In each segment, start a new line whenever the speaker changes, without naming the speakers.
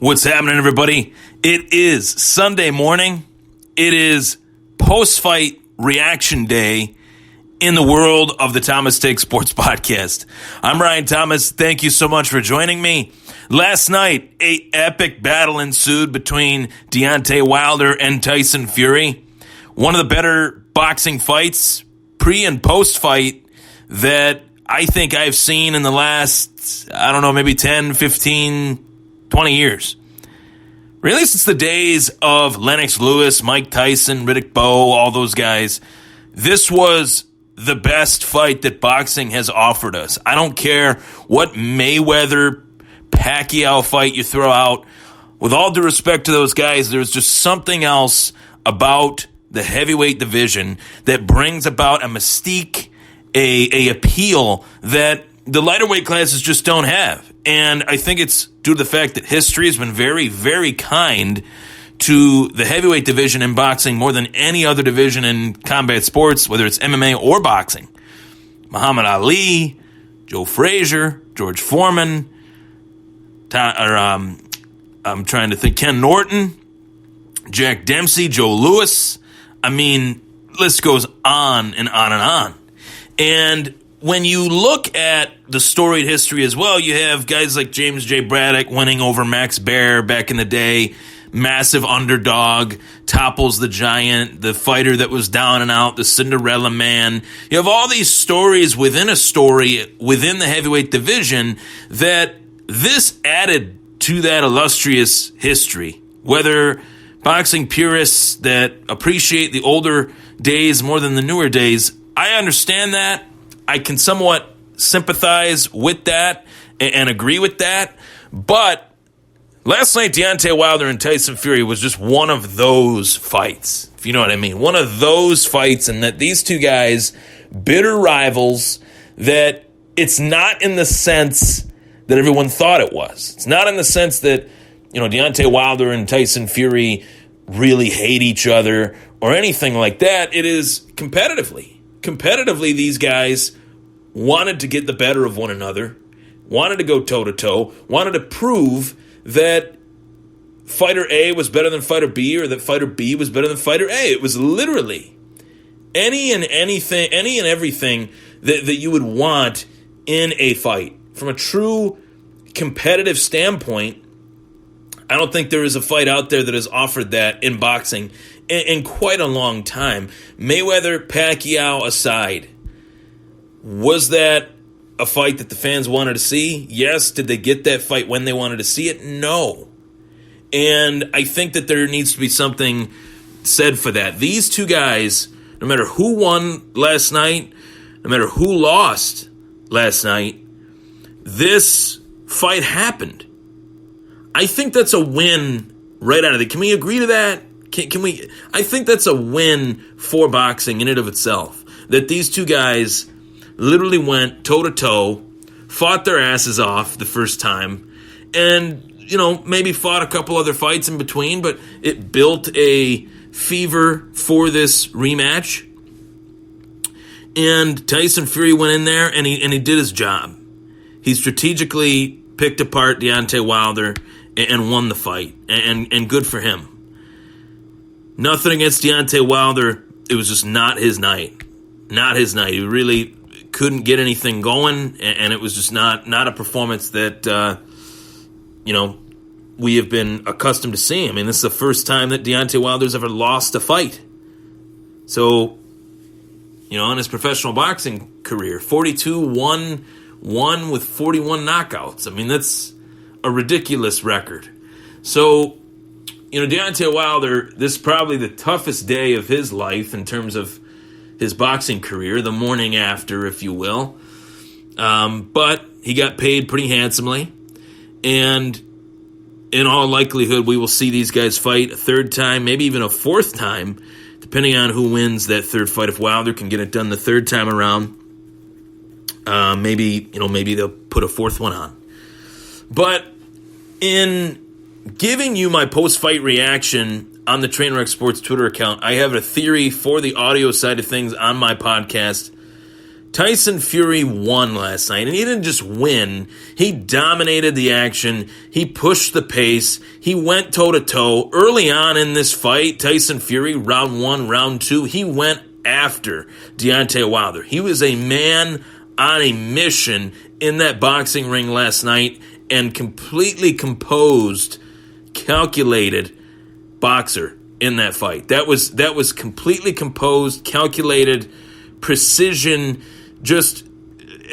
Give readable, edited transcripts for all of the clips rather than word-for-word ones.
What's happening, everybody? It is Sunday morning. It is post-fight reaction day in the world of the Thomas Take Sports Podcast. I'm Ryan Thomas. Thank you so much for joining me. Last night, an epic battle ensued between Deontay Wilder and Tyson Fury. One of the better boxing fights, pre- and post-fight, that I think I've seen in the last, maybe 10, 15, 20 years. Really, since the days of Lennox Lewis, Mike Tyson, Riddick Bowe, all those guys, this was the best fight that boxing has offered us. I don't care what Mayweather, Pacquiao fight you throw out. With all due respect to those guys, there's just something else about the heavyweight division that brings about a mystique, a appeal that the lighter weight classes just don't have. And I think it's due to the fact that history has been very, very kind to the heavyweight division in boxing more than any other division in combat sports, whether it's MMA or boxing. Muhammad Ali, Joe Frazier, George Foreman, I'm trying to think, Ken Norton, Jack Dempsey, Joe Louis. I mean, list goes on and on and on. And when you look at the storied history as well, you have guys like James J. Braddock winning over Max Baer back in the day, massive underdog, topples the giant, the fighter that was down and out, the Cinderella man. You have all these stories within a story within the heavyweight division that this added to that illustrious history. Whether boxing purists that appreciate the older days more than the newer days, I understand that. I can somewhat sympathize with that and agree with that. But last night, Deontay Wilder and Tyson Fury was just one of those fights, if you know what I mean. One of those fights, and that these two guys, bitter rivals, that it's not in the sense that everyone thought it was. It's not in the sense that, Deontay Wilder and Tyson Fury really hate each other or anything like that. It is competitively. Competitively, these guys wanted to get the better of one another, wanted to go toe-to-toe, wanted to prove that fighter A was better than fighter B or that fighter B was better than fighter A. It was literally any and everything that you would want in a fight. From a true competitive standpoint, I don't think there is a fight out there that has offered that in boxing in quite a long time. Mayweather, Pacquiao aside, was that a fight that the fans wanted to see? Yes. Did they get that fight when they wanted to see it? No. And I think that there needs to be something said for that. These two guys, no matter who won last night, no matter who lost last night, this fight happened. I think that's a win right out of it. Can we agree to that? Can we? I think that's a win for boxing in and of itself. That these two guys literally went toe-to-toe, fought their asses off the first time, and, maybe fought a couple other fights in between, but it built a fever for this rematch. And Tyson Fury went in there, and he did his job. He strategically picked apart Deontay Wilder and won the fight, and good for him. Nothing against Deontay Wilder. It was just not his night. Not his night. He really couldn't get anything going, and it was just not a performance that, we have been accustomed to seeing. I mean, this is the first time that Deontay Wilder's ever lost a fight. So, in his professional boxing career, 42-1 with 41 knockouts. I mean, that's a ridiculous record. So, Deontay Wilder, this is probably the toughest day of his life in terms of his boxing career, the morning after, if you will. But he got paid pretty handsomely. And in all likelihood, we will see these guys fight a third time, maybe even a fourth time, depending on who wins that third fight. If Wilder can get it done the third time around, maybe they'll put a fourth one on. But in giving you my post-fight reaction on the Trainwreck Sports Twitter account, I have a theory for the audio side of things on my podcast Tyson Fury won last night, and he didn't just win. He dominated the action. He pushed the pace. He went toe-to-toe. Early on in this fight, Tyson Fury, round 1, round 2, he went after Deontay Wilder. He was a man on a mission in that boxing ring last night, and completely composed, calculated boxer in that fight. That was completely composed, calculated, precision, just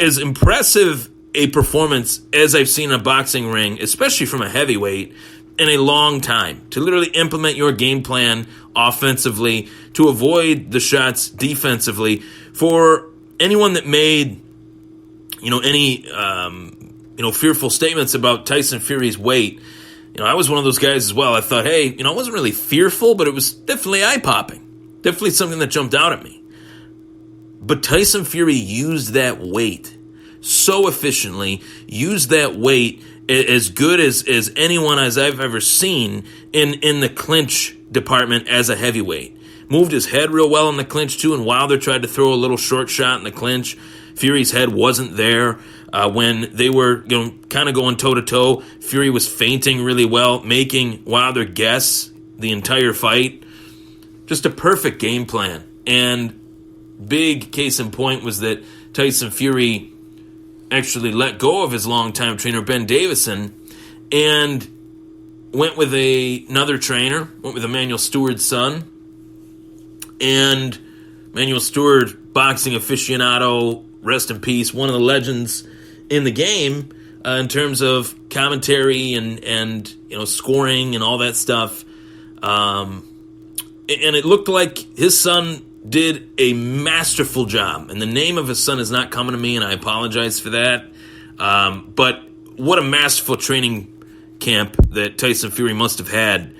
as impressive a performance as I've seen in a boxing ring, especially from a heavyweight, in a long time. To literally implement your game plan offensively, to avoid the shots defensively. For anyone that made, any, fearful statements about Tyson Fury's weight, I was one of those guys as well. I thought, hey, I wasn't really fearful, but it was definitely eye-popping. Definitely something that jumped out at me. But Tyson Fury used that weight so efficiently, used that weight as good as anyone as I've ever seen in the clinch department as a heavyweight. Moved his head real well in the clinch too, and Wilder tried to throw a little short shot in the clinch. Fury's head wasn't there. When they were kind of going toe-to-toe, Fury was feinting really well, making Wilder guess the entire fight. Just a perfect game plan. And big case in point was that Tyson Fury actually let go of his longtime trainer, Ben Davison, and went with another trainer, went with Emmanuel Steward's son. And Emmanuel Steward, boxing aficionado, rest in peace, one of the legends in the game in terms of commentary and scoring and all that stuff. And it looked like his son did a masterful job. And the name of his son is not coming to me, and I apologize for that. But what a masterful training camp that Tyson Fury must have had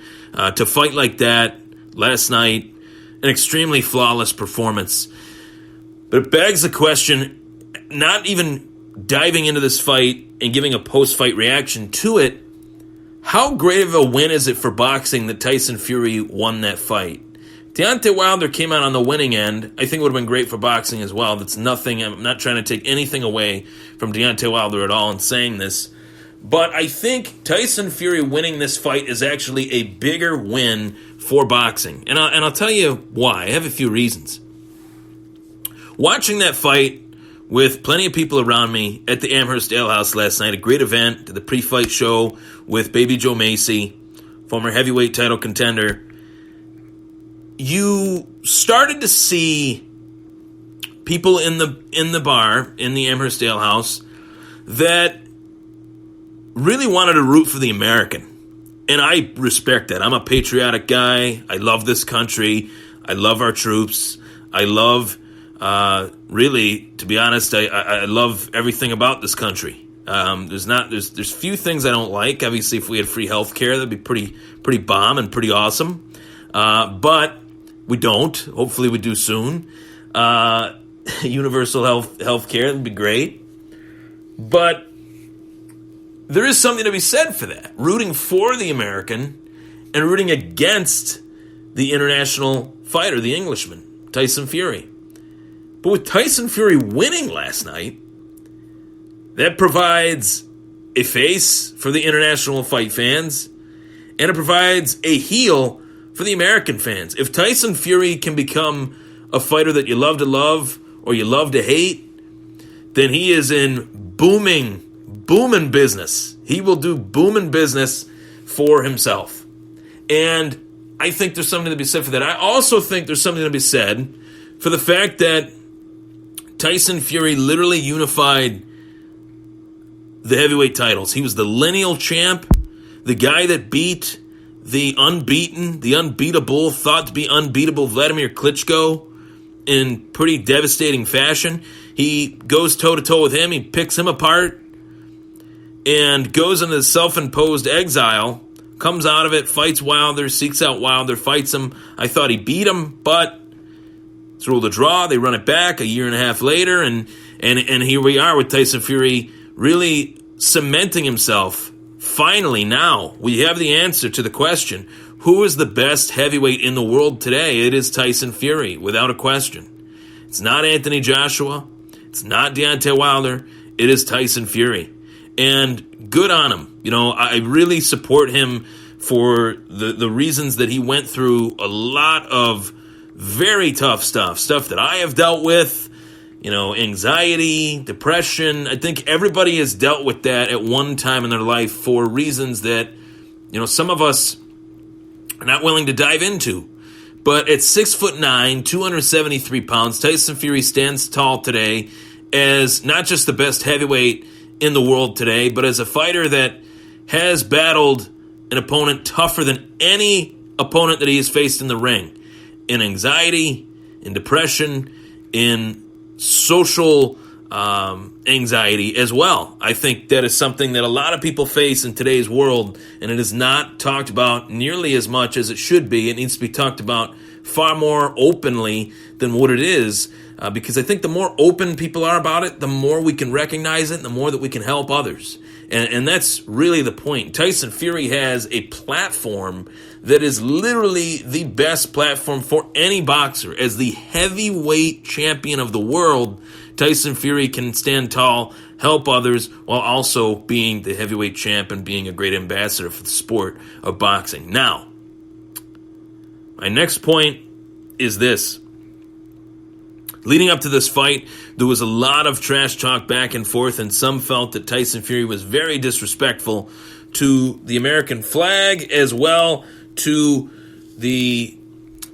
to fight like that last night. An extremely flawless performance. But it begs the question, not even diving into this fight and giving a post-fight reaction to it, how great of a win is it for boxing that Tyson Fury won that fight? Deontay Wilder came out on the winning end. I think it would have been great for boxing as well. That's nothing. I'm not trying to take anything away from Deontay Wilder at all in saying this. But I think Tyson Fury winning this fight is actually a bigger win for boxing. And I'll tell you why. I have a few reasons. Watching that fight with plenty of people around me at the Amherst Ale House last night, a great event, the pre-fight show with Baby Joe Macy, former heavyweight title contender, you started to see people in the bar, in the Amherst Ale House, that really wanted to root for the American. And I respect that. I'm a patriotic guy. I love this country. I love our troops. I love, really, to be honest, I love everything about this country. There's few things I don't like. Obviously, if we had free health care, that'd be pretty bomb and pretty awesome. But we don't. Hopefully we do soon. Universal health care would be great. But there is something to be said for that. Rooting for the American and rooting against the international fighter, the Englishman, Tyson Fury. But with Tyson Fury winning last night, that provides a face for the international fight fans, and it provides a heel for the American fans. If Tyson Fury can become a fighter that you love to love or you love to hate, then he is in booming business. He will do booming business for himself. And I think there's something to be said for that. I also think there's something to be said for the fact that Tyson Fury literally unified the heavyweight titles. He was the lineal champ, the guy that beat the unbeaten, the unbeatable, thought to be unbeatable Vladimir Klitschko in pretty devastating fashion. He goes toe-to-toe with him. He picks him apart and goes into self-imposed exile, comes out of it, fights Wilder, seeks out Wilder, fights him. I thought he beat him, but it's ruled a draw. They run it back a year and a half later, and here we are with Tyson Fury really cementing himself. Finally, now, we have the answer to the question, who is the best heavyweight in the world today? It is Tyson Fury, without a question. It's not Anthony Joshua. It's not Deontay Wilder. It is Tyson Fury. And good on him. I really support him for the reasons that he went through a lot of very tough stuff that I have dealt with. Anxiety, depression. I think everybody has dealt with that at one time in their life for reasons that, some of us are not willing to dive into. But at 6'9", 273 pounds, Tyson Fury stands tall today as not just the best heavyweight in the world today, but as a fighter that has battled an opponent tougher than any opponent that he has faced in the ring. In anxiety, in depression, in social anxiety as well. I think that is something that a lot of people face in today's world, and it is not talked about nearly as much as it should be. It needs to be talked about far more openly than what it is, because I think the more open people are about it, the more we can recognize it, and the more that we can help others. And that's really the point. Tyson Fury has a platform that is literally the best platform for any boxer. As the heavyweight champion of the world, Tyson Fury can stand tall, help others, while also being the heavyweight champ and being a great ambassador for the sport of boxing. Now, my next point is this. Leading up to this fight, there was a lot of trash talk back and forth, and some felt that Tyson Fury was very disrespectful to the American flag as well to the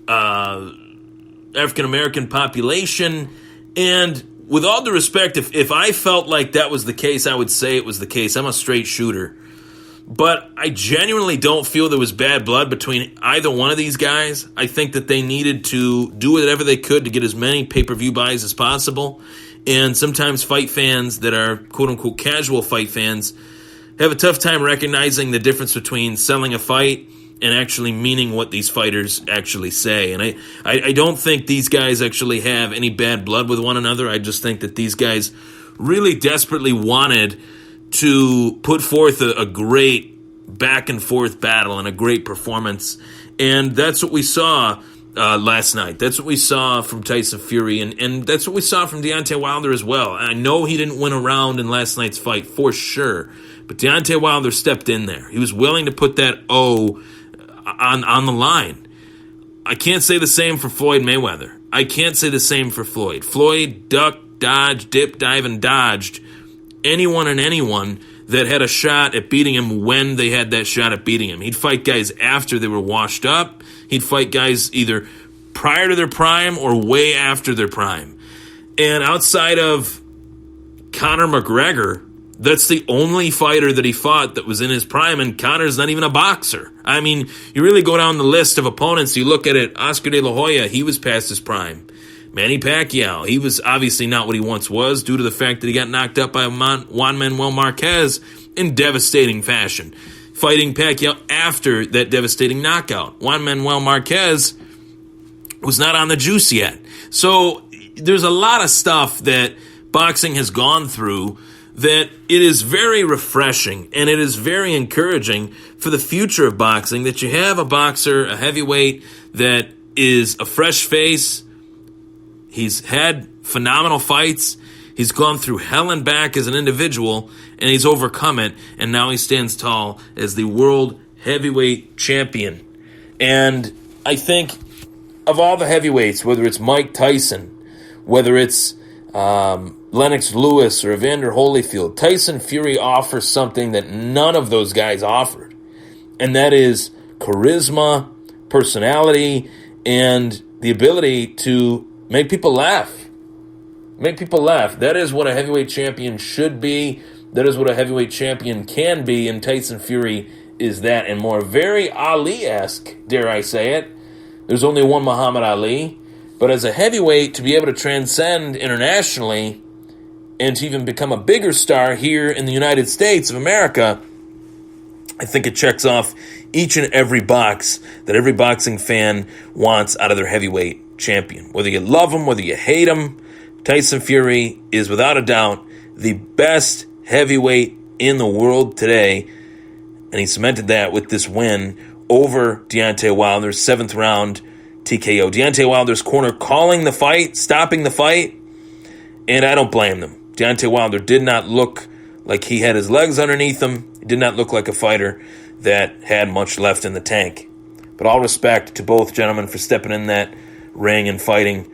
African-American population. And with all due respect, if I felt like that was the case, I would say it was the case. I'm a straight shooter. But I genuinely don't feel there was bad blood between either one of these guys. I think that they needed to do whatever they could to get as many pay-per-view buys as possible. And sometimes fight fans that are quote-unquote casual fight fans have a tough time recognizing the difference between selling a fight and actually meaning what these fighters actually say. And I don't think these guys actually have any bad blood with one another. I just think that these guys really desperately wanted to put forth a great back-and-forth battle and a great performance. And that's what we saw last night. That's what we saw from Tyson Fury, and that's what we saw from Deontay Wilder as well. I know he didn't win a round in last night's fight, for sure, but Deontay Wilder stepped in there. He was willing to put that O on the line. I can't say the same for Floyd Mayweather. I can't say the same for Floyd. Floyd ducked, dodged, dipped, dive, and dodged anyone and anyone that had a shot at beating him when they had that shot at beating him. He'd fight guys after they were washed up. He'd fight guys either prior to their prime or way after their prime. And outside of Conor McGregor, that's the only fighter that he fought that was in his prime, and Conor's not even a boxer. I mean, you really go down the list of opponents, you look at it, Oscar De La Hoya, he was past his prime. Manny Pacquiao, he was obviously not what he once was due to the fact that he got knocked out by Juan Manuel Marquez in devastating fashion. Fighting Pacquiao after that devastating knockout. Juan Manuel Marquez was not on the juice yet. So there's a lot of stuff that boxing has gone through that it is very refreshing and it is very encouraging for the future of boxing that you have a boxer, a heavyweight, that is a fresh face. He's had phenomenal fights. He's gone through hell and back as an individual, and he's overcome it, and now he stands tall as the world heavyweight champion. And I think of all the heavyweights, whether it's Mike Tyson, whether it's Lennox Lewis or Evander Holyfield, Tyson Fury offers something that none of those guys offered, and that is charisma, personality, and the ability to make people laugh. Make people laugh. That is what a heavyweight champion should be. That is what a heavyweight champion can be, and Tyson Fury is that and more. Very Ali-esque, dare I say it. There's only one Muhammad Ali. But as a heavyweight, to be able to transcend internationally and to even become a bigger star here in the United States of America, I think it checks off each and every box that every boxing fan wants out of their heavyweight champion. Whether you love him, whether you hate him, Tyson Fury is without a doubt the best heavyweight in the world today, and he cemented that with this win over Deontay Wilder's 7th round TKO. Deontay Wilder's corner calling the fight, stopping the fight, And I don't blame them. Deontay Wilder did not look like he had his legs underneath him. He did not look like a fighter that had much left in the tank. But all respect to both gentlemen for stepping in that ring and fighting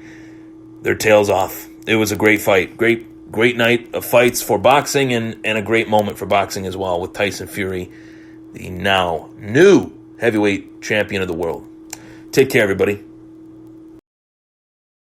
their tails off. It was a great fight. Great night of fights for boxing and a great moment for boxing as well with Tyson Fury, the now new heavyweight champion of the world. Take care, everybody.